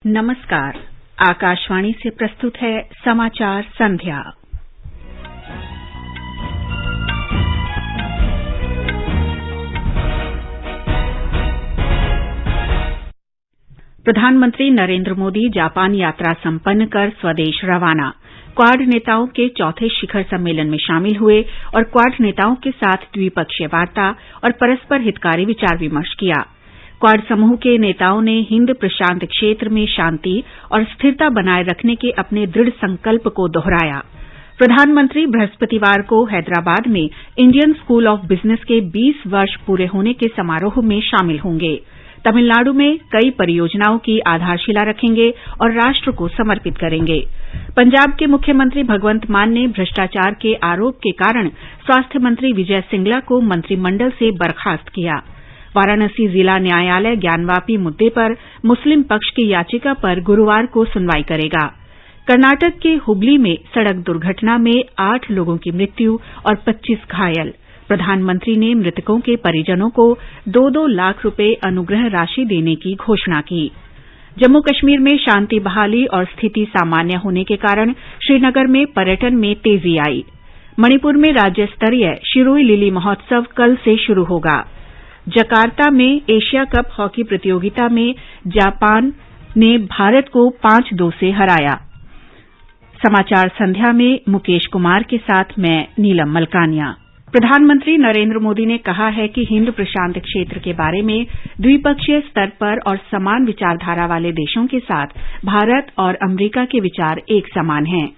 नमस्कार। आकाशवाणी से प्रस्तुत है समाचार संध्या। प्रधानमंत्री नरेंद्र मोदी जापान यात्रा संपन्न कर स्वदेश रवाना। क्वाड नेताओं के चौथे शिखर सम्मेलन में शामिल हुए और क्वाड नेताओं के साथ द्विपक्षीय वार्ता और परस्पर हितकारी विचार विमर्श किया। क्वाड समूह के नेताओं ने हिंद प्रशांत क्षेत्र में शांति और स्थिरता बनाए रखने के अपने दृढ़ संकल्प को दोहराया। प्रधानमंत्री बृहस्पतिवार को हैदराबाद में इंडियन स्कूल ऑफ बिजनेस के 20 वर्ष पूरे होने के समारोह में शामिल होंगे। तमिलनाडु में कई परियोजनाओं की आधारशिला रखेंगे और राष्ट्र को समर्पित करेंगे। पंजाब के मुख्यमंत्री भगवंत मान ने भ्रष्टाचार के आरोप के कारण स्वास्थ्य मंत्री विजय सिंगला को मंत्रिमंडल से बर्खास्त किया। वाराणसी जिला न्यायालय ज्ञानवापी मुद्दे पर मुस्लिम पक्ष की याचिका पर गुरुवार को सुनवाई करेगा। कर्नाटक के हुबली में सड़क दुर्घटना में 8 लोगों की मृत्यु और 25 घायल। प्रधानमंत्री ने मृतकों के परिजनों को 2-2 लाख रुपए अनुग्रह राशि देने की घोषणा की। जम्मू कश्मीर में शांति बहाली और स्थिति सामान्य होने के कारण श्रीनगर में पर्यटन में तेजी आई। मणिपुर में राज्य स्तरीय शिरोई लिली महोत्सव कल से शुरू होगा। जकार्ता में एशिया कप हॉकी प्रतियोगिता में जापान ने भारत को 5-2 से हराया। समाचार संध्या में मुकेश कुमार के साथ मैं नीलम मलकानिया। प्रधानमंत्री नरेंद्र मोदी ने कहा है कि हिंद प्रशांत क्षेत्र के बारे में द्विपक्षीय स्तर पर और समान विचारधारा वाले देशों के साथ भारत और अमेरिका के विचार एक समान हैं।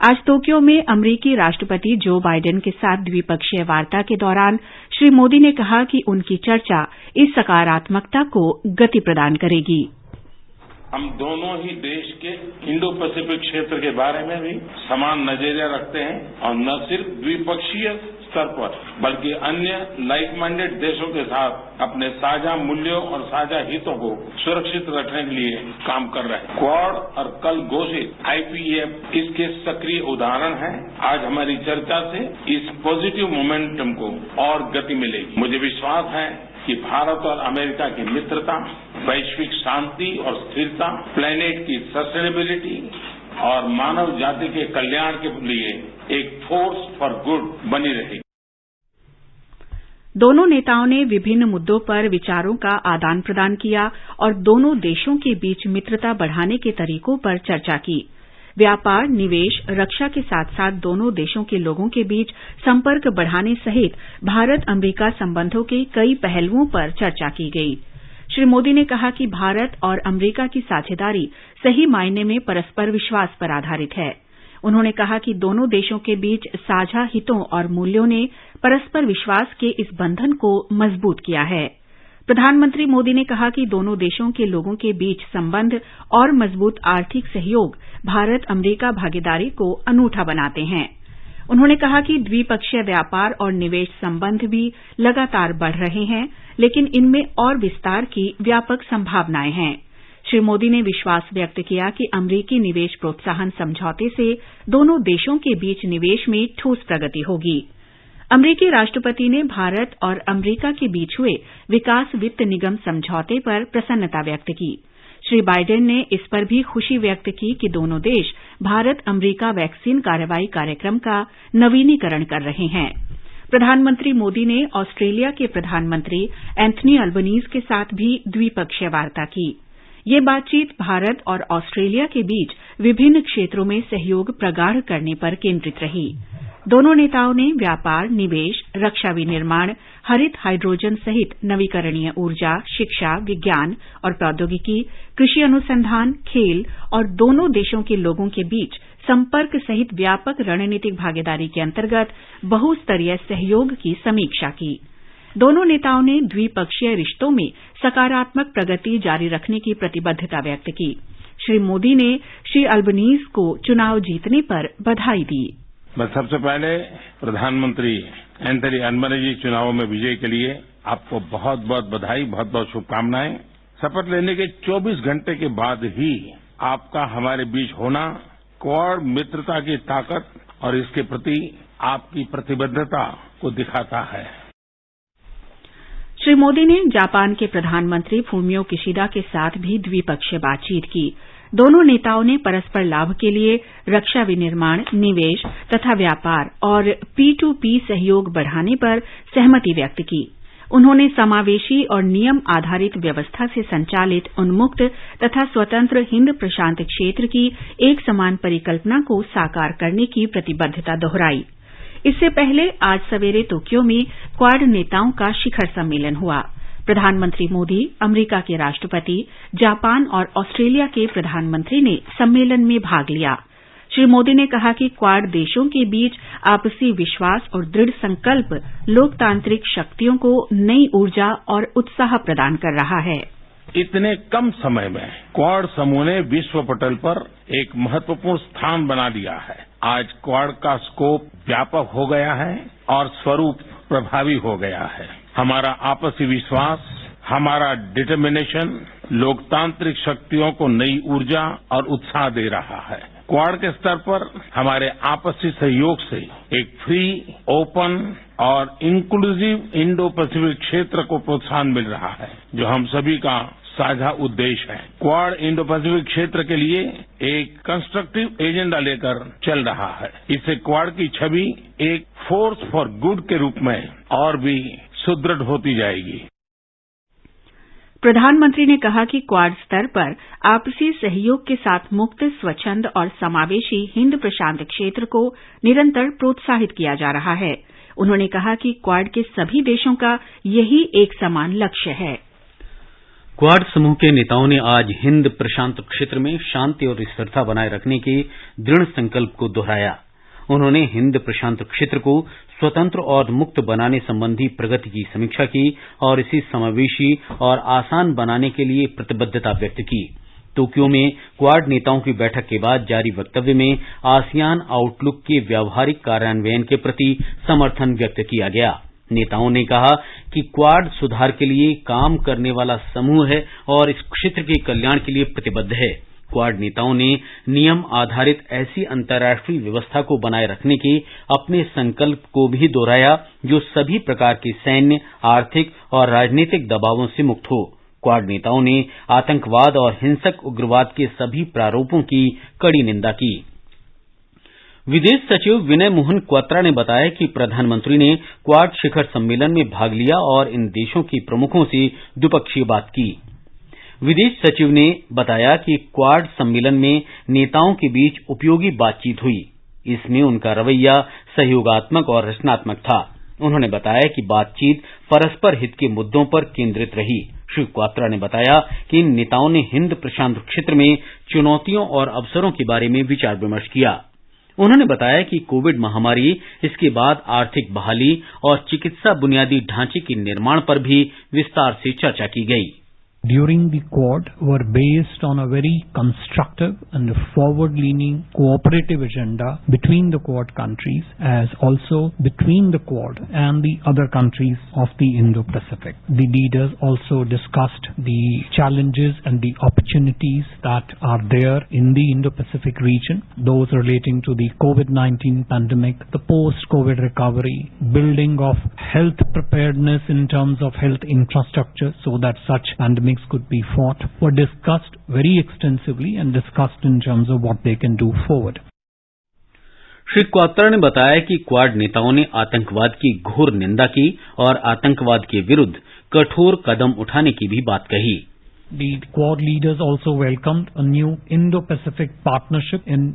आज टोक्यो में अमेरिकी राष्ट्रपति जो बाइडेन के साथ द्विपक्षीय वार्ता के दौरान श्री मोदी ने कहा कि उनकी चर्चा इस सकारात्मकता को गति प्रदान करेगी। हम दोनों ही देश के इंडो पैसिफिक क्षेत्र के बारे में भी समान नजरिया रखते हैं और न सिर्फ द्विपक्षीय स्तर पर बल्कि अन्य लाइक माइंडेड देशों के साथ अपने साझा मूल्यों और साझा हितों को सुरक्षित रखने के लिए काम कर रहे हैं। क्वाड और कल घोषित आईपीएफ इसके सक्रिय उदाहरण हैं। आज हमारी चर्चा से इस पॉजिटिव मोमेंटम को और गति मिलेगी। मुझे विश्वास है कि भारत और अमेरिका की मित्रता वैश्विक शांति और स्थिरता, प्लेनेट की सस्टेनेबिलिटी और मानव जाति के कल्याण के लिए एक फोर्स फॉर गुड बनी रहेगी। दोनों नेताओं ने विभिन्न मुद्दों पर विचारों का आदान प्रदान किया और दोनों देशों के बीच मित्रता बढ़ाने के तरीकों पर चर्चा की। व्यापार, निवेश, रक्षा के साथ साथ दोनों देशों के लोगों के बीच संपर्क बढ़ाने सहित भारत अमेरिका संबंधों के कई पहलुओं पर चर्चा की गई। श्री मोदी ने कहा कि भारत और अमेरिका की साझेदारी सही मायने में परस्पर विश्वास पर आधारित है। उन्होंने कहा कि दोनों देशों के बीच साझा हितों और मूल्यों ने परस्पर विश्वास के इस बंधन को मजबूत किया है। प्रधानमंत्री मोदी ने कहा कि दोनों देशों के लोगों के बीच संबंध और मजबूत आर्थिक सहयोग भारत अमेरिका भागीदारी को अनूठा बनाते हैं। उन्होंने कहा कि द्विपक्षीय व्यापार और निवेश संबंध भी लगातार बढ़ रहे हैं, लेकिन इनमें और विस्तार की व्यापक संभावनाएं हैं। श्री मोदी ने विश्वास व्यक्त किया कि अमेरिकी निवेश प्रोत्साहन समझौते से दोनों देशों के बीच निवेश में ठोस प्रगति होगी। अमेरिकी राष्ट्रपति ने भारत और अमेरिका के बीच हुए विकास वित्त निगम समझौते पर प्रसन्नता व्यक्त की। श्री बाइडेन ने इस पर भी खुशी व्यक्त की कि दोनों देश भारत अमेरिका वैक्सीन कार्रवाई कार्यक्रम का नवीनीकरण कर रहे हैं। प्रधानमंत्री मोदी ने ऑस्ट्रेलिया के प्रधानमंत्री एंथनी अल्बनीज के साथ भी द्विपक्षीय वार्ता की। ये बातचीत भारत और ऑस्ट्रेलिया के बीच विभिन्न क्षेत्रों में सहयोग प्रगाढ़ करने पर केंद्रित रही। दोनों नेताओं ने व्यापार, निवेश, रक्षा विनिर्माण, हरित हाइड्रोजन सहित नवीकरणीय ऊर्जा, शिक्षा, विज्ञान और प्रौद्योगिकी, कृषि अनुसंधान, खेल और दोनों देशों के लोगों के बीच संपर्क सहित व्यापक रणनीतिक भागीदारी के अंतर्गत बहुस्तरीय सहयोग की समीक्षा की। दोनों नेताओं ने द्विपक्षीय रिश्तों में सकारात्मक प्रगति जारी रखने की प्रतिबद्धता व्यक्त की। श्री मोदी ने श्री अल्बनीज को चुनाव जीतने पर बधाई दी। मैं सबसे पहले प्रधानमंत्री एंथनी अल्बनीज चुनावों में विजय के लिए आपको बहुत बहुत बधाई, बहुत बहुत शुभकामनाएं। शपथ लेने के 24 घंटे के बाद ही आपका हमारे बीच होना क्वाड मित्रता की ताकत और इसके प्रति आपकी प्रतिबद्धता को दिखाता है। श्री मोदी ने जापान के प्रधानमंत्री फूमियो किशिडा के साथ भी द्विपक्षीय बातचीत की। दोनों नेताओं ने परस्पर लाभ के लिए रक्षा विनिर्माण, निवेश तथा व्यापार और P2P सहयोग बढ़ाने पर सहमति व्यक्त की। उन्होंने समावेशी और नियम आधारित व्यवस्था से संचालित उन्मुक्त तथा स्वतंत्र हिंद प्रशांत क्षेत्र की एक समान परिकल्पना को साकार करने की प्रतिबद्धता दोहराई। इससे पहले आज सवेरे टोक्यो में क्वाड नेताओं का शिखर सम्मेलन हुआ। प्रधानमंत्री मोदी, अमेरिका के राष्ट्रपति, जापान और ऑस्ट्रेलिया के प्रधानमंत्री ने सम्मेलन में भाग लिया। श्री मोदी ने कहा कि क्वाड देशों के बीच आपसी विश्वास और दृढ़ संकल्प लोकतांत्रिक शक्तियों को नई ऊर्जा और उत्साह प्रदान कर रहा है। इतने कम समय में क्वाड समूह ने विश्व पटल पर एक महत्वपूर्ण स्थान बना लिया है। आज क्वाड का स्कोप व्यापक हो गया है और स्वरूप प्रभावी हो गया है। हमारा आपसी विश्वास, हमारा डिटर्मिनेशन लोकतांत्रिक शक्तियों को नई ऊर्जा और उत्साह दे रहा है। क्वाड के स्तर पर हमारे आपसी सहयोग से एक फ्री, ओपन और इंक्लूसिव इंडो पैसिफिक क्षेत्र को प्रोत्साहन मिल रहा है, जो हम सभी का साझा उद्देश्य है। क्वाड इंडो पैसिफिक क्षेत्र के लिए एक कंस्ट्रक्टिव एजेंडा लेकर चल रहा है। इससे क्वाड की छवि एक फोर्स फॉर गुड के रूप में और भी सुदृढ़ होती जाएगी। प्रधानमंत्री ने कहा कि क्वाड स्तर पर आपसी सहयोग के साथ मुक्त, स्वच्छंद और समावेशी हिंद प्रशांत क्षेत्र को निरंतर प्रोत्साहित किया जा रहा है। उन्होंने कहा कि क्वाड के सभी देशों का यही एक समान लक्ष्य है। क्वाड समूह के नेताओं ने आज हिंद प्रशांत क्षेत्र में शांति और स्थिरता बनाए रखने के दृढ़ संकल्प को दोहराया। उन्होंने हिंद प्रशांत क्षेत्र को स्वतंत्र और मुक्त बनाने संबंधी प्रगति की समीक्षा की और इसे समावेशी और आसान बनाने के लिए प्रतिबद्धता व्यक्त की। टोक्यो में क्वाड नेताओं की बैठक के बाद जारी वक्तव्य में आसियान आउटलुक के व्यावहारिक कार्यान्वयन के प्रति समर्थन व्यक्त किया गया। नेताओं ने कहा कि क्वाड सुधार के लिए काम करने वाला समूह है और इस क्षेत्र के कल्याण के लिए प्रतिबद्ध है। क्वाड नेताओं ने नियम आधारित ऐसी अंतर्राष्ट्रीय व्यवस्था को बनाए रखने के अपने संकल्प को भी दोहराया जो सभी प्रकार के सैन्य, आर्थिक और राजनीतिक दबावों से मुक्त हो। क्वाड नेताओं ने आतंकवाद और हिंसक उग्रवाद के सभी प्रारूपों की कड़ी निंदा की। विदेश सचिव विनय मोहन क्वात्रा ने बताया कि प्रधानमंत्री ने क्वाड शिखर सम्मेलन में भाग लिया और इन देशों के प्रमुखों से द्विपक्षीय बात की। विदेश सचिव ने बताया कि क्वाड सम्मेलन में नेताओं के बीच उपयोगी बातचीत हुई। इसमें उनका रवैया सहयोगात्मक और रचनात्मक था। उन्होंने बताया कि बातचीत परस्पर हित के मुद्दों पर केंद्रित रही। श्री क्वात्रा ने बताया कि इन नेताओं ने हिंद प्रशांत क्षेत्र में चुनौतियों और अवसरों के बारे में विचार विमर्श किया। उन्होंने बताया कि कोविड महामारी, इसके बाद आर्थिक बहाली और चिकित्सा बुनियादी ढांचे के निर्माण पर भी विस्तार से चर्चा की गई। During the Quad were based on a very constructive and forward-leaning cooperative agenda between the Quad countries as also between the Quad and the other countries of the Indo-Pacific. The leaders also discussed the challenges and the opportunities that are there in the Indo-Pacific region, those relating to the COVID-19 pandemic, the post-COVID recovery, building of health preparedness in terms of health infrastructure so that such pandemics could be fought, were discussed very extensively and discussed in terms of what they can do forward. Shri Kwatra ने बताया कि quad नेताओं ने आतंकवाद की घोर निंदा की और आतंकवाद के विरुद्ध कठोर कदम उठाने की भी बात कही। The Quad leaders also welcomed a new Indo-Pacific partnership in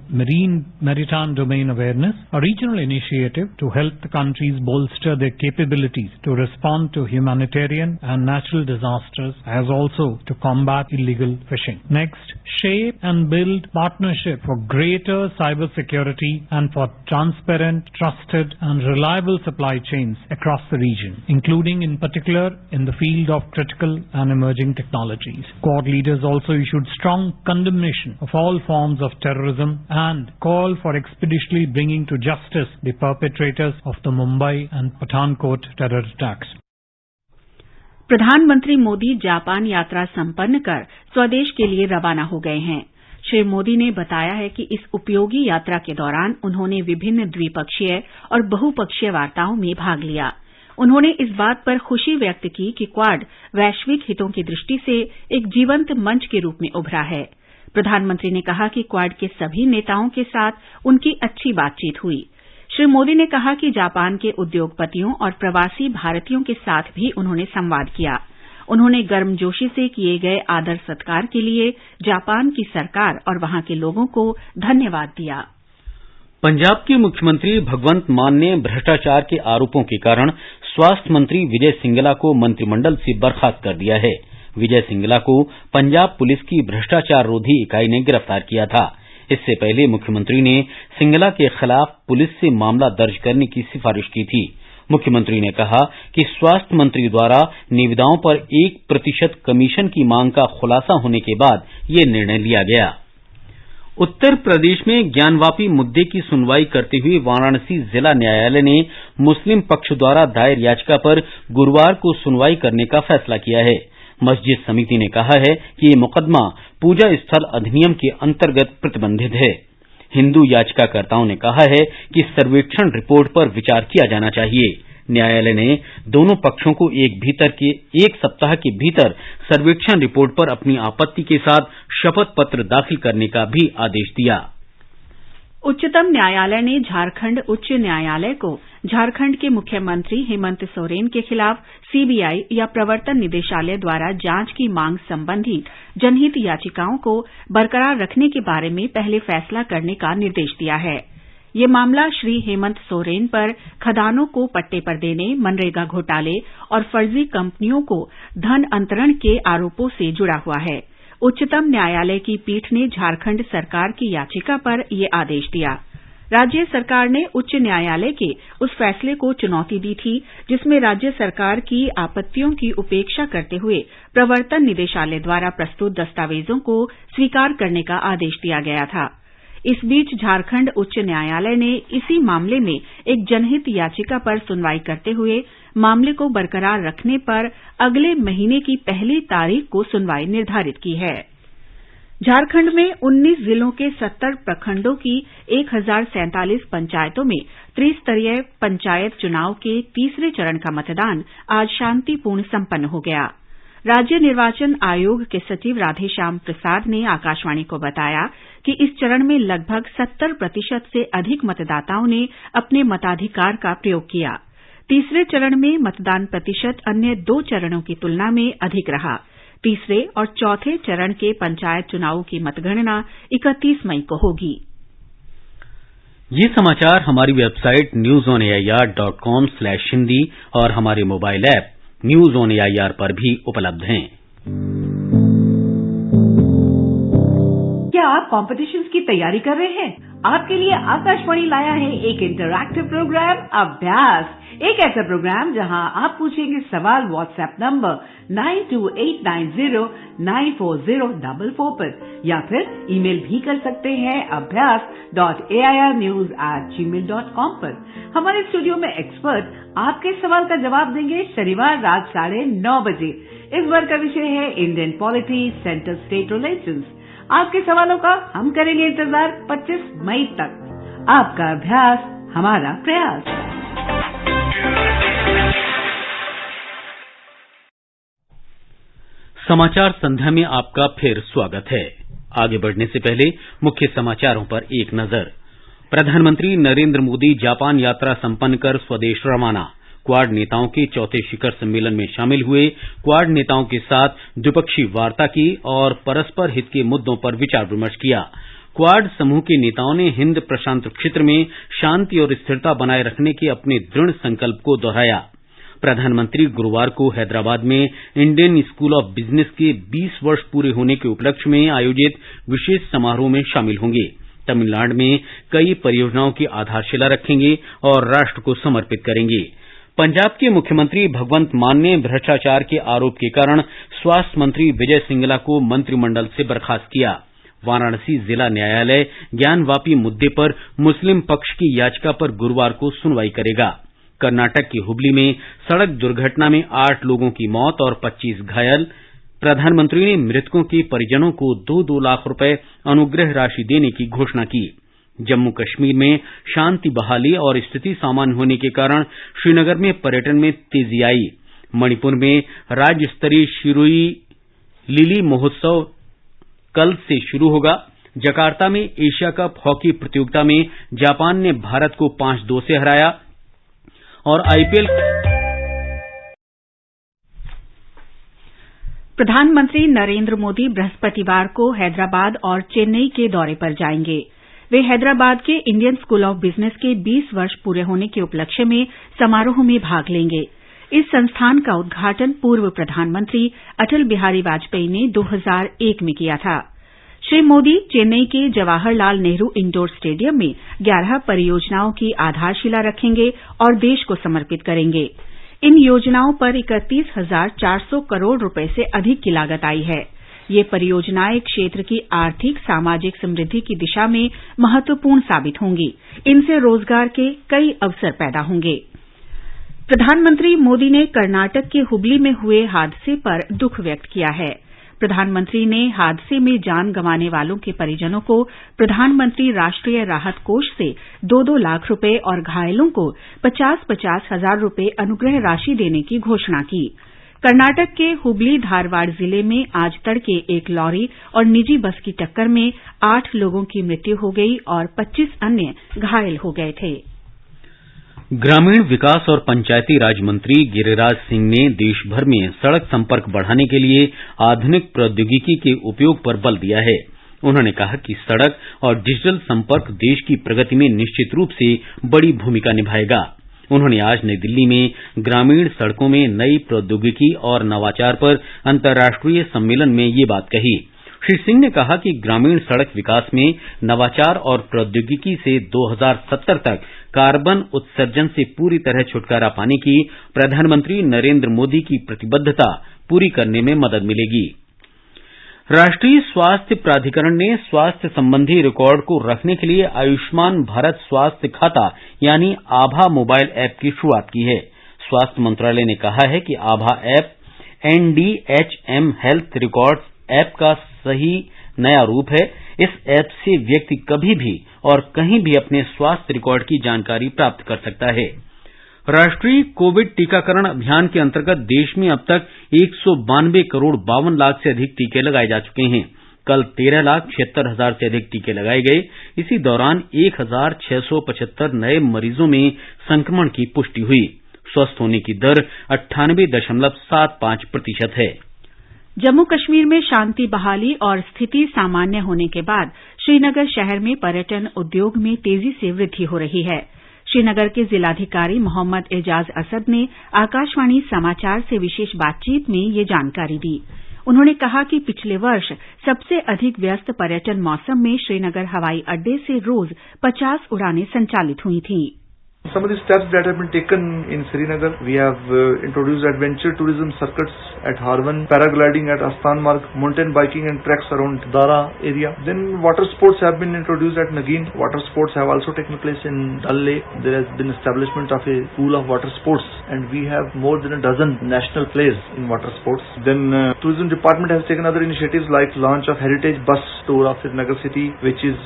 maritime domain awareness, a regional initiative to help the countries bolster their capabilities to respond to humanitarian and natural disasters, as also to combat illegal fishing. Next, shape and build partnership for greater cyber security and for transparent, trusted and reliable supply chains across the region, including in particular in the field of critical and emerging technologies. Quad leaders also issued strong condemnation of all forms of terrorism and call for expeditiously bringing to justice the perpetrators of the Mumbai and Pathankot terror attacks. प्रधानमंत्री Modi Japan यात्रा संपन्न कर स्वदेश के लिए रवाना हो गए हैं। श्री मोदी ने बताया है कि इस उपयोगी यात्रा के दौरान उन्होंने विभिन्न द्विपक्षीय और बहुपक्षीय वार्ताओं में भाग लिया। उन्होंने इस बात पर खुशी व्यक्त की कि क्वाड वैश्विक हितों की दृष्टि से एक जीवंत मंच के रूप में उभरा है। प्रधानमंत्री ने कहा कि क्वाड के सभी नेताओं के साथ उनकी अच्छी बातचीत हुई। श्री मोदी ने कहा कि जापान के उद्योगपतियों और प्रवासी भारतीयों के साथ भी उन्होंने संवाद किया। उन्होंने गर्मजोशी से किए गए आदर सत्कार के लिए जापान की सरकार और वहां के लोगों को धन्यवाद दिया। पंजाब के मुख्यमंत्री भगवंत मान ने भ्रष्टाचार के आरोपों के कारण स्वास्थ्य मंत्री विजय सिंगला को मंत्रिमंडल से बर्खास्त कर दिया है। विजय सिंगला को पंजाब पुलिस की भ्रष्टाचार रोधी इकाई ने गिरफ्तार किया था। इससे पहले मुख्यमंत्री ने सिंगला के खिलाफ पुलिस से मामला दर्ज करने की सिफारिश की थी। मुख्यमंत्री ने कहा कि स्वास्थ्य मंत्री द्वारा निविदाओं पर 1% कमीशन की मांग का खुलासा होने के बाद यह निर्णय लिया गया। उत्तर प्रदेश में ज्ञानवापी मुद्दे की सुनवाई करते हुए वाराणसी जिला न्यायालय ने मुस्लिम पक्ष द्वारा दायर याचिका पर गुरुवार को सुनवाई करने का फैसला किया है। मस्जिद समिति ने कहा है कि ये मुकदमा पूजा स्थल अधिनियम के अंतर्गत प्रतिबंधित है। हिंदू याचिकाकर्ताओं ने कहा है कि सर्वेक्षण रिपोर्ट पर विचार किया जाना चाहिए। न्यायालय ने दोनों पक्षों को एक सप्ताह के भीतर सर्वेक्षण रिपोर्ट पर अपनी आपत्ति के साथ शपथ पत्र दाखिल करने का भी आदेश दिया। उच्चतम न्यायालय ने झारखंड उच्च न्यायालय को झारखंड के मुख्यमंत्री हेमंत सोरेन के खिलाफ सीबीआई या प्रवर्तन निदेशालय द्वारा जांच की मांग संबंधी जनहित याचिकाओं को बरकरार रखने के बारे में पहले फैसला करने का निर्देश दिया है। ये मामला श्री हेमंत सोरेन पर खदानों को पट्टे पर देने, मनरेगा घोटाले और फर्जी कंपनियों को धन अंतरण के आरोपों से जुड़ा हुआ है। उच्चतम न्यायालय की पीठ ने झारखंड सरकार की याचिका पर यह आदेश दिया। राज्य सरकार ने उच्च न्यायालय के उस फैसले को चुनौती दी थी जिसमें राज्य सरकार की आपत्तियों की उपेक्षा करते हुए प्रवर्तन निदेशालय द्वारा प्रस्तुत दस्तावेजों को स्वीकार करने का आदेश दिया गया था। इस बीच झारखंड उच्च न्यायालय ने इसी मामले में एक जनहित याचिका पर सुनवाई करते हुए मामले को बरकरार रखने पर अगले महीने की पहली तारीख को सुनवाई निर्धारित की है। झारखंड में 19 जिलों के 70 प्रखंडों की 1047 पंचायतों में त्रिस्तरीय पंचायत चुनाव के तीसरे चरण का मतदान आज शांतिपूर्ण संपन्न हो गया। राज्य निर्वाचन आयोग के सचिव राधेश्याम प्रसाद ने आकाशवाणी को बताया कि इस चरण में लगभग 70% से अधिक मतदाताओं ने अपने मताधिकार का प्रयोग किया। तीसरे चरण में मतदान प्रतिशत अन्य 2 चरणों की तुलना में अधिक रहा। तीसरे और चौथे चरण के पंचायत चुनावों की मतगणना 31 मई को होगी। ये समाचार हमारी वेबसाइट newsonair.com/hindi और हमारे mobile app news on AIR पर भी उपलब्ध हैं। क्या आप कॉम्पिटिशन्स की तैयारी कर रहे हैं? आपके लिए आकाशवाणी लाया है एक इंटरैक्टिव प्रोग्राम अभ्यास। एक ऐसा प्रोग्राम जहां आप पूछेंगे सवाल व्हाट्सएप नंबर 9289094044 पर या फिर ईमेल भी कर सकते हैं abhyas.airnews@gmail.com पर। हमारे स्टूडियो में एक्सपर्ट आपके सवाल का जवाब देंगे शनिवार रात 9:30 बजे। इस बार का विषय है Indian polity centre state relations. आपके सवालों का हम करेंगे इंतजार 25 मई तक। आपका अभ्यास हमारा प्रयास। समाचार संध्या में आपका फिर स्वागत है। आगे बढ़ने से पहले मुख्य समाचारों पर एक नजर। प्रधानमंत्री नरेंद्र मोदी जापान यात्रा संपन्न कर स्वदेश रवाना। क्वाड नेताओं के चौथे शिखर सम्मेलन में शामिल हुए। क्वाड नेताओं के साथ द्विपक्षीय वार्ता की और परस्पर हित के मुद्दों पर विचार विमर्श किया। क्वाड समूह के नेताओं ने हिंद प्रशांत क्षेत्र में शांति और स्थिरता बनाए रखने के अपने दृढ़ संकल्प को दोहराया। प्रधानमंत्री गुरुवार को हैदराबाद में इंडियन स्कूल ऑफ बिजनेस के 20 वर्ष पूरे होने के उपलक्ष्य में आयोजित विशेष समारोह में शामिल होंगे। तमिलनाडु में कई परियोजनाओं की आधारशिला रखेंगे और राष्ट्र को समर्पित करेंगे। पंजाब के मुख्यमंत्री भगवंत मान ने भ्रष्टाचार के आरोप के कारण स्वास्थ्य मंत्री विजय सिंगला को मंत्रिमंडल से बर्खास्त किया। वाराणसी जिला न्यायालय ज्ञानवापी मुद्दे पर मुस्लिम पक्ष की याचिका पर गुरुवार को सुनवाई करेगा। कर्नाटक की हुबली में सड़क दुर्घटना में 8 लोगों की मौत और 25 घायल। प्रधानमंत्री ने मृतकों के परिजनों को 2-2 लाख रुपए अनुग्रह राशि देने की घोषणा की। जम्मू कश्मीर में शांति बहाली और स्थिति सामान्य होने के कारण श्रीनगर में पर्यटन में तेजी आई। मणिपुर में राज्य स्तरीय शिरुई लिली महोत्सव कल से शुरू होगा। जकार्ता में एशिया कप हॉकी प्रतियोगिता में जापान ने भारत को 5-2 से हराया। और आईपीएल प्रधानमंत्री नरेंद्र मोदी बृहस्पतिवार को हैदराबाद और चेन्नई के दौरे पर जाएंगे। वे हैदराबाद के इंडियन स्कूल ऑफ बिजनेस के 20 वर्ष पूरे होने के उपलक्ष्य में समारोह में भाग लेंगे। इस संस्थान का उद्घाटन पूर्व प्रधानमंत्री अटल बिहारी वाजपेयी ने 2001 में किया था। श्री मोदी चेन्नई के जवाहरलाल नेहरू इंडोर स्टेडियम में 11 परियोजनाओं की आधारशिला रखेंगे और देश को समर्पित करेंगे। इन योजनाओं पर 31,400 करोड़ रुपए से अधिक की लागत आई है। ये परियोजनाएं क्षेत्र की आर्थिक सामाजिक समृद्धि की दिशा में महत्वपूर्ण साबित होंगी। इनसे रोजगार के कई अवसर पैदा होंगे। प्रधानमंत्री मोदी ने कर्नाटक के हुबली में हुए हादसे पर दुख व्यक्त किया है। प्रधानमंत्री ने हादसे में जान गंवाने वालों के परिजनों को प्रधानमंत्री राष्ट्रीय राहत कोष से 2-2 लाख रुपए और घायलों को 50-50 हजार रुपए अनुग्रह राशि देने की घोषणा की। कर्नाटक के हुबली धारवाड़ जिले में आज तड़के एक लॉरी और निजी बस की टक्कर में 8 लोगों की मृत्यु हो गई और 25 अन्य घायल हो गए थे। ग्रामीण विकास और पंचायती राज मंत्री गिरिराज सिंह ने देश भर में सड़क संपर्क बढ़ाने के लिए आधुनिक प्रौद्योगिकी के उपयोग पर बल दिया है। उन्होंने कहा कि सड़क और डिजिटल संपर्क देश की प्रगति में निश्चित रूप से बड़ी भूमिका निभाएगा। उन्होंने आज नई दिल्ली में ग्रामीण सड़कों में नई प्रौद्योगिकी और नवाचार पर अंतर्राष्ट्रीय सम्मेलन में ये बात कही। श्री सिंह ने कहा कि ग्रामीण सड़क विकास में नवाचार और प्रौद्योगिकी से 2070 तक कार्बन उत्सर्जन से पूरी तरह छुटकारा पाने की प्रधानमंत्री नरेंद्र मोदी की प्रतिबद्धता पूरी करने में मदद मिलेगी। राष्ट्रीय स्वास्थ्य प्राधिकरण ने स्वास्थ्य संबंधी रिकॉर्ड को रखने के लिए आयुष्मान भारत स्वास्थ्य खाता यानी आभा मोबाइल ऐप की शुरुआत की है। स्वास्थ्य मंत्रालय ने कहा है कि Aabha app NDHM health records app का सही नया रूप है। इस ऐप से व्यक्ति कभी भी और कहीं भी अपने स्वास्थ्य रिकॉर्ड की जानकारी प्राप्त कर सकता है। राष्ट्रीय कोविड टीकाकरण अभियान के अंतर्गत देश में अब तक 192 करोड़ 52 लाख से अधिक टीके लगाए जा चुके हैं। कल 13,76,000 से अधिक टीके लगाए गए। इसी दौरान 1,675 नए मरीजों में संक्रमण की पुष्टि हुई। स्वस्थ होने की दर 98.75% है। जम्मू कश्मीर में शांति बहाली और स्थिति सामान्य होने के बाद श्रीनगर शहर में पर्यटन उद्योग में तेजी से वृद्धि हो रही है। श्रीनगर के जिलाधिकारी मोहम्मद एजाज असद ने आकाशवाणी समाचार से विशेष बातचीत में ये जानकारी दी। उन्होंने कहा कि पिछले वर्ष सबसे अधिक व्यस्त पर्यटन मौसम में श्रीनगर हवाई अड्डे से रोज 50 उड़ानें संचालित हुई थीं। Some of the steps that have been taken in Srinagar, we have introduced adventure tourism circuits at Harwan, paragliding at Astana Marg, mountain biking and treks around Dara area. Then water sports have been introduced at Nagin. Water sports have also taken place in Dal Lake. There has been establishment of a pool of water sports and we have more than a dozen national players in water sports. Then tourism department has taken other initiatives like launch of heritage bus tour of Srinagar city, which is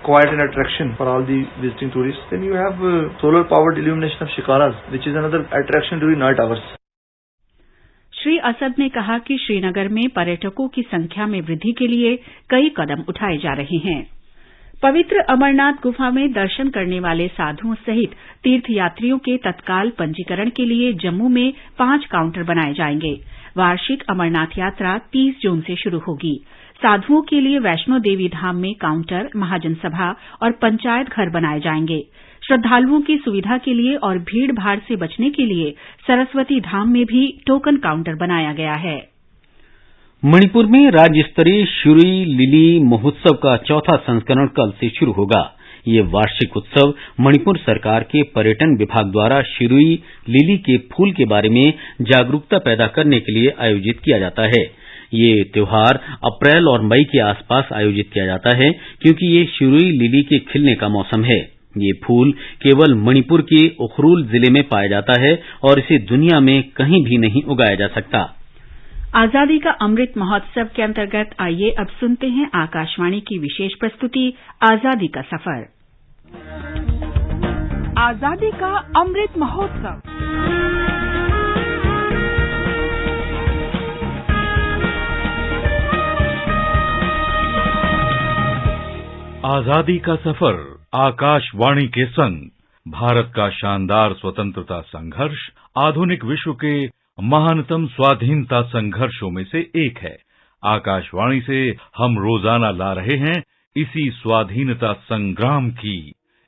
quite an attraction for all the visiting tourists. Then you have solar powered illumination of shikaras, which is another attraction during night hours. Shri Asad ने कहा कि श्रीनगर में पर्यटकों की संख्या में वृद्धि के लिए कई कदम उठाए जा रहे हैं। पवित्र अमरनाथ गुफा में दर्शन करने वाले साधुओं सहित तीर्थयात्रियों के तत्काल पंजीकरण के लिए जम्मू में 5 काउंटर बनाए जाएंगे। वार्षिक अमरनाथ यात्रा 30 जून से शुरू होगी। साधुओं के लिए वैष्णो देवी धाम में काउंटर, महाजन सभा और पंचायत घर बनाए जाएंगे। श्रद्धालुओं की सुविधा के लिए और भीड़ भाड़ से बचने के लिए सरस्वती धाम में भी टोकन काउंटर बनाया गया है। मणिपुर में राज्य स्तरीय शिरुई लिली महोत्सव का चौथा संस्करण कल से शुरू होगा। ये वार्षिक उत्सव मणिपुर सरकार के पर्यटन विभाग द्वारा शिरुई लिली के फूल के बारे में जागरूकता पैदा करने के लिए आयोजित किया जाता है। ये त्योहार अप्रैल और मई के आसपास आयोजित किया जाता है क्योंकि ये शिरुई लिली के खिलने का मौसम है। ये फूल केवल मणिपुर के उखरूल जिले में पाया जाता है और इसे दुनिया में कहीं भी नहीं उगाया जा सकता। आजादी का अमृत महोत्सव के अंतर्गत आइए अब सुनते हैं आकाशवाणी की विशेष प्रस्तुति आजादी का सफर। आजादी का अमृत महोत्सव। आजादी का सफर आकाशवाणी के संग भारत का शानदार स्वतंत्रता संघर्ष आधुनिक विश्व के महानतम स्वाधीनता संघर्षों में से एक है। आकाशवाणी से हम रोजाना ला रहे हैं इसी स्वाधीनता संग्राम की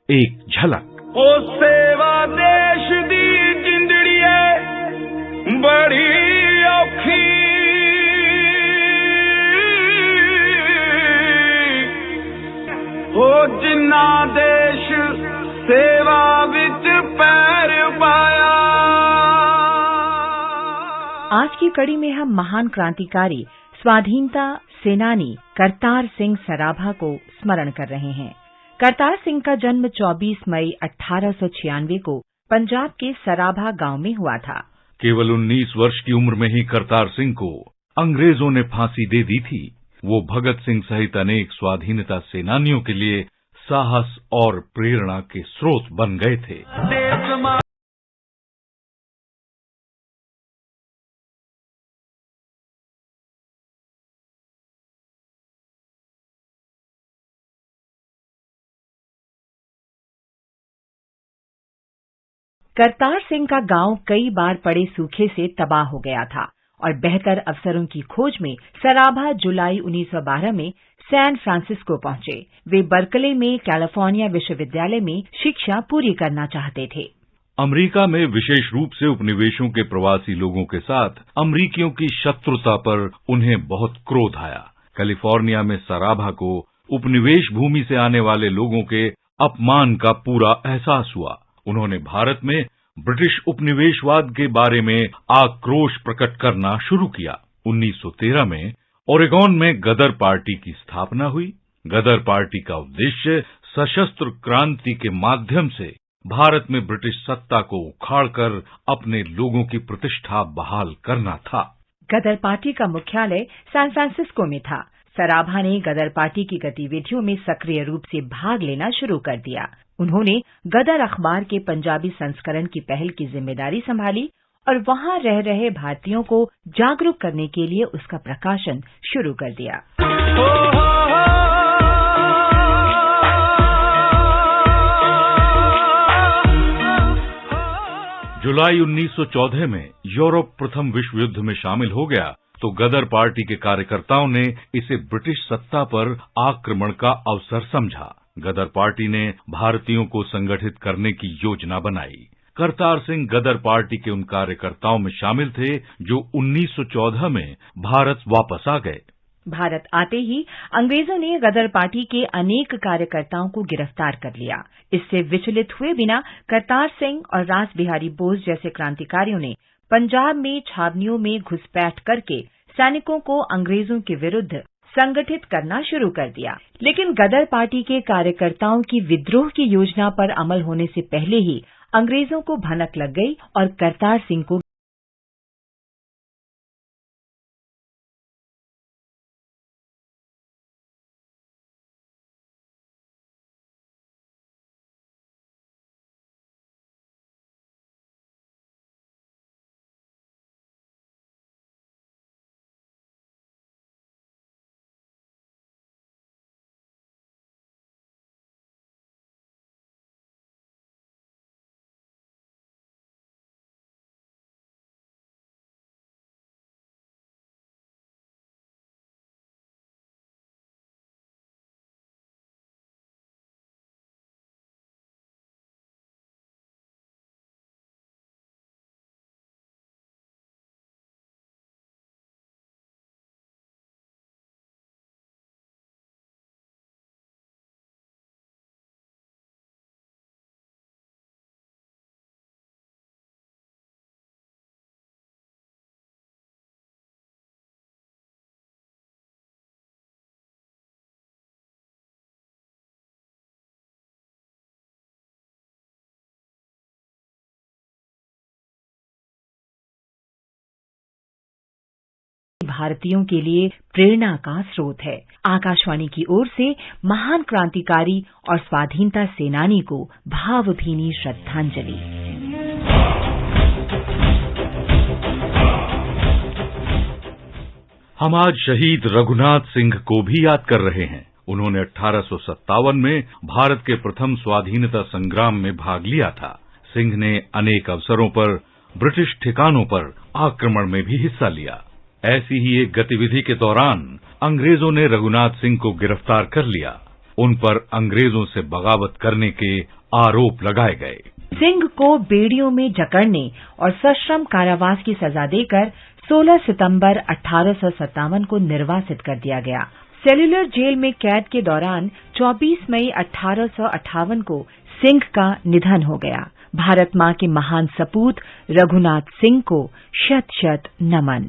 एक झलक। ओ सेवा देश दी जिंदड़िए बड़ी औखी, ओ जिन्ना देश सेवा विच पैर पाया। आज की कड़ी में हम महान क्रांतिकारी स्वाधीनता सेनानी करतार सिंह सराभा को स्मरण कर रहे हैं। करतार सिंह का जन्म 24 मई 1896 को पंजाब के सराभा गांव में हुआ था। केवल 19 वर्ष की उम्र में ही करतार सिंह को अंग्रेजों ने फांसी दे दी थी। वो भगत सिंह सहित अनेक स्वाधीनता सेनानियों के लिए साहस और प्रेरणा के स्रोत बन गए थे। करतार सिंह का गांव कई बार पड़े सूखे से तबाह हो गया था और बेहतर अवसरों की खोज में सराभा जुलाई 1912 में सैन फ्रांसिस्को पहुंचे। वे बर्कले में कैलिफोर्निया विश्वविद्यालय में शिक्षा पूरी करना चाहते थे। अमेरिका में विशेष रूप से उपनिवेशों के प्रवासी लोगों के साथ अमेरिकियों की शत्रुता पर उन्हें बहुत क्रोध आया। कैलिफोर्निया में सराभा को उपनिवेश भूमि से आने वाले लोगों के अपमान का पूरा एहसास हुआ। उन्होंने भारत में ब्रिटिश उपनिवेशवाद के बारे में आक्रोश प्रकट करना शुरू किया। 1913 में ओरेगोन में गदर पार्टी की स्थापना हुई। गदर पार्टी का उद्देश्य सशस्त्र क्रांति के माध्यम से भारत में ब्रिटिश सत्ता को उखाड़कर अपने लोगों की प्रतिष्ठा बहाल करना था। गदर पार्टी का मुख्यालय सैन फ्रांसिस्को में था। सराभा ने गदर पार्टी की गतिविधियों में सक्रिय रूप से भाग लेना शुरू कर दिया। उन्होंने गदर अखबार के पंजाबी संस्करण की पहल की जिम्मेदारी संभाली और वहां रह रहे भारतीयों को जागरूक करने के लिए उसका प्रकाशन शुरू कर दिया। जुलाई 1914 में यूरोप प्रथम विश्व युद्ध में शामिल हो गया तो गदर पार्टी के कार्यकर्ताओं ने इसे ब्रिटिश सत्ता पर आक्रमण का अवसर समझा। गदर पार्टी ने भारतीयों को संगठित करने की योजना बनाई। करतार सिंह गदर पार्टी के उन कार्यकर्ताओं में शामिल थे जो 1914 में भारत वापस आ गए। भारत आते ही अंग्रेजों ने गदर पार्टी के अनेक कार्यकर्ताओं को गिरफ्तार कर लिया। इससे विचलित हुए बिना करतार सिंह और रास बिहारी बोस जैसे क्रांतिकारियों ने पंजाब में छावनियों में घुसपैठ करके सैनिकों को अंग्रेजों के विरुद्ध संगठित करना शुरू कर दिया। लेकिन गदर पार्टी के कार्यकर्ताओं की विद्रोह की योजना पर अमल होने से पहले ही अंग्रेजों को भनक लग गई और करतार सिंह को भारतीयों के लिए प्रेरणा का स्रोत है। आकाशवाणी की ओर से महान क्रांतिकारी और स्वाधीनता सेनानी को भावभीनी श्रद्धांजलि। हम आज शहीद रघुनाथ सिंह को भी याद कर रहे हैं। उन्होंने 1857 में भारत के प्रथम स्वाधीनता संग्राम में भाग लिया था। सिंह ने अनेक अवसरों पर ब्रिटिश ठिकानों पर आक्रमण में भी हिस्सा लिया। ऐसी ही एक गतिविधि के दौरान अंग्रेजों ने रघुनाथ सिंह को गिरफ्तार कर लिया। उन पर अंग्रेजों से बगावत करने के आरोप लगाए गए। सिंह को बेड़ियों में जकड़ने और सश्रम कारावास की सजा देकर 16 सितंबर 1857 को निर्वासित कर दिया गया। सेल्यूलर जेल में कैद के दौरान 24 मई 1858 को सिंह का निधन हो गया। भारत मां के महान सपूत रघुनाथ सिंह को शत शत नमन।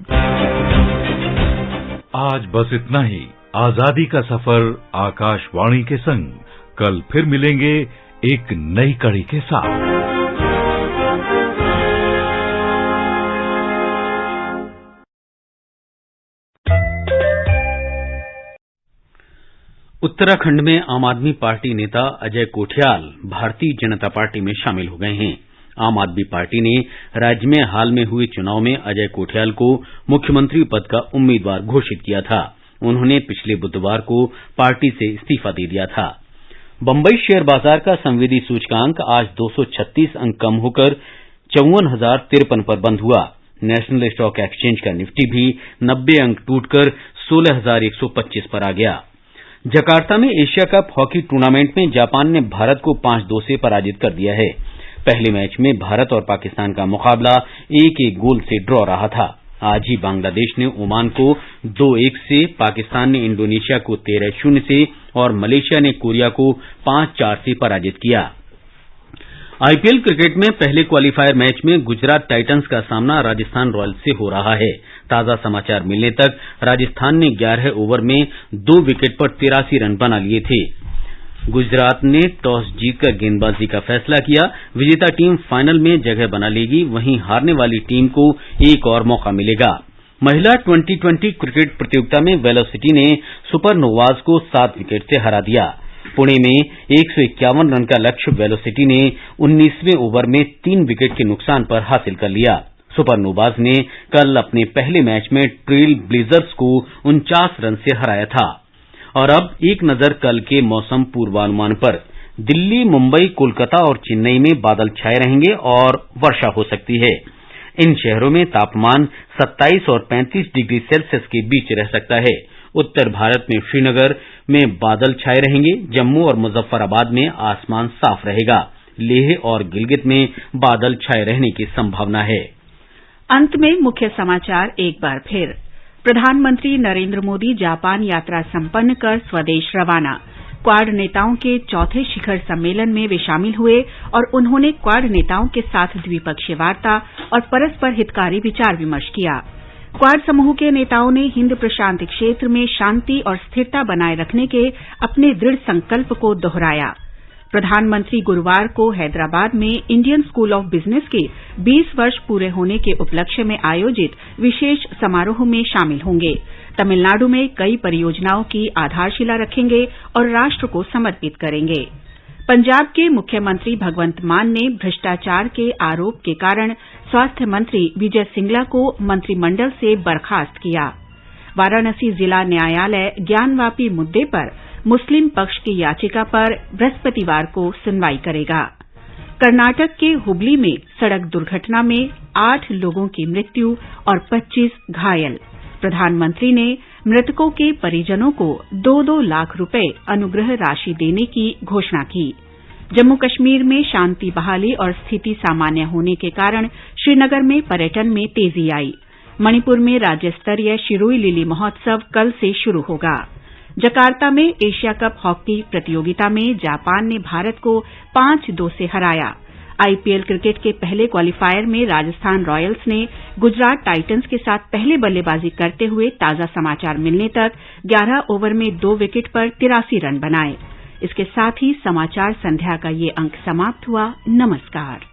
आज बस इतना ही। आजादी का सफर आकाशवाणी के संग। कल फिर मिलेंगे एक नई कड़ी के साथ। उत्तराखंड में आम आदमी पार्टी नेता अजय कोठियाल भारतीय जनता पार्टी में शामिल हो गए हैं। आम आदमी पार्टी ने राज्य में हाल में हुए चुनाव में अजय कोठियाल को मुख्यमंत्री पद का उम्मीदवार घोषित किया था। उन्होंने पिछले बुधवार को पार्टी से इस्तीफा दे दिया था। बंबई शेयर बाजार का संवेदी सूचकांक आज 236 अंक कम होकर 54,053 पर बंद हुआ। नेशनल स्टॉक एक्सचेंज का निफ्टी भी 90 अंक टूटकर 16,125 पर आ गया। जकार्ता में एशिया कप हॉकी टूर्नामेंट में जापान ने भारत को 5-2 से पराजित कर दिया है। पहले मैच में भारत और पाकिस्तान का मुकाबला 1-1 गोल से ड्रॉ रहा था। आज ही बांग्लादेश ने ओमान को 2-1 से, पाकिस्तान ने इंडोनेशिया को 13-0 से और मलेशिया ने कोरिया को 5-4 से पराजित किया। आईपीएल क्रिकेट में पहले क्वालीफायर मैच में गुजरात टाइटंस का सामना राजस्थान रॉयल्स से हो रहा है। ताजा समाचार मिलने तक राजस्थान ने 11 ओवर में 2 विकेट पर 83 रन बना लिए थे। गुजरात ने टॉस जीतकर गेंदबाजी का फैसला किया। विजेता टीम फाइनल में जगह बना लेगी, वहीं हारने वाली टीम को एक और मौका मिलेगा। महिला 2020 क्रिकेट प्रतियोगिता में वेलोसिटी ने सुपरनोवाज को 7 विकेट से हरा दिया। पुणे में 151 रन का लक्ष्य वेलोसिटी ने 19वें ओवर में 3 विकेट के नुकसान पर हासिल कर लिया। सुपरनोवाज ने कल अपने पहले मैच में ट्रेल ब्लेजर्स को 49 रन से हराया था। और अब एक नजर कल के मौसम पूर्वानुमान पर। दिल्ली, मुंबई, कोलकाता और चेन्नई में बादल छाए रहेंगे और वर्षा हो सकती है। इन शहरों में तापमान 27 और 35 डिग्री सेल्सियस के बीच रह सकता है। उत्तर भारत में श्रीनगर में बादल छाए रहेंगे। जम्मू और मुजफ्फराबाद में आसमान साफ रहेगा। लेह और गिलगित में बादल छाए रहने की संभावना है। अंत में मुख्य समाचार एक बार फिर। प्रधानमंत्री नरेंद्र मोदी जापान यात्रा संपन्न कर स्वदेश रवाना। क्वाड नेताओं के चौथे शिखर सम्मेलन में वे शामिल हुए और उन्होंने क्वाड नेताओं के साथ द्विपक्षीय वार्ता और परस्पर हितकारी विचार विमर्श किया। क्वाड समूह के नेताओं ने हिंद प्रशांत क्षेत्र में शांति और स्थिरता बनाए रखने के अपने दृढ़ संकल्प को दोहराया। प्रधानमंत्री गुरुवार को हैदराबाद में इंडियन स्कूल ऑफ बिजनेस के 20 वर्ष पूरे होने के उपलक्ष्य में आयोजित विशेष समारोह में शामिल होंगे। तमिलनाडु में कई परियोजनाओं की आधारशिला रखेंगे और राष्ट्र को समर्पित करेंगे। पंजाब के मुख्यमंत्री भगवंत मान ने भ्रष्टाचार के आरोप के कारण स्वास्थ्य मंत्री विजय सिंगला को मंत्रिमंडल से बर्खास्त किया। वाराणसी जिला न्यायालय ज्ञानवापी मुद्दे पर मुस्लिम पक्ष की याचिका पर बृहस्पतिवार को सुनवाई करेगा। कर्नाटक के हुबली में सड़क दुर्घटना में 8 लोगों की मृत्यु और 25 घायल। प्रधानमंत्री ने मृतकों के परिजनों को 2-2 लाख रुपए अनुग्रह राशि देने की घोषणा की। जम्मू कश्मीर में शांति बहाली और स्थिति सामान्य होने के कारण श्रीनगर में पर्यटन में तेजी आई। मणिपुर में राज्य स्तरीय शिरोई लिली महोत्सव कल से शुरू होगा। जकार्ता में एशिया कप हॉकी प्रतियोगिता में जापान ने भारत को 5-2 से हराया। आईपीएल क्रिकेट के पहले क्वालीफायर में राजस्थान रॉयल्स ने गुजरात टाइटंस के साथ पहले बल्लेबाजी करते हुए ताजा समाचार मिलने तक 11 ओवर में 2 विकेट पर 83 रन बनाए। इसके साथ ही समाचार संध्या का ये अंक समाप्त हुआ। नमस्कार।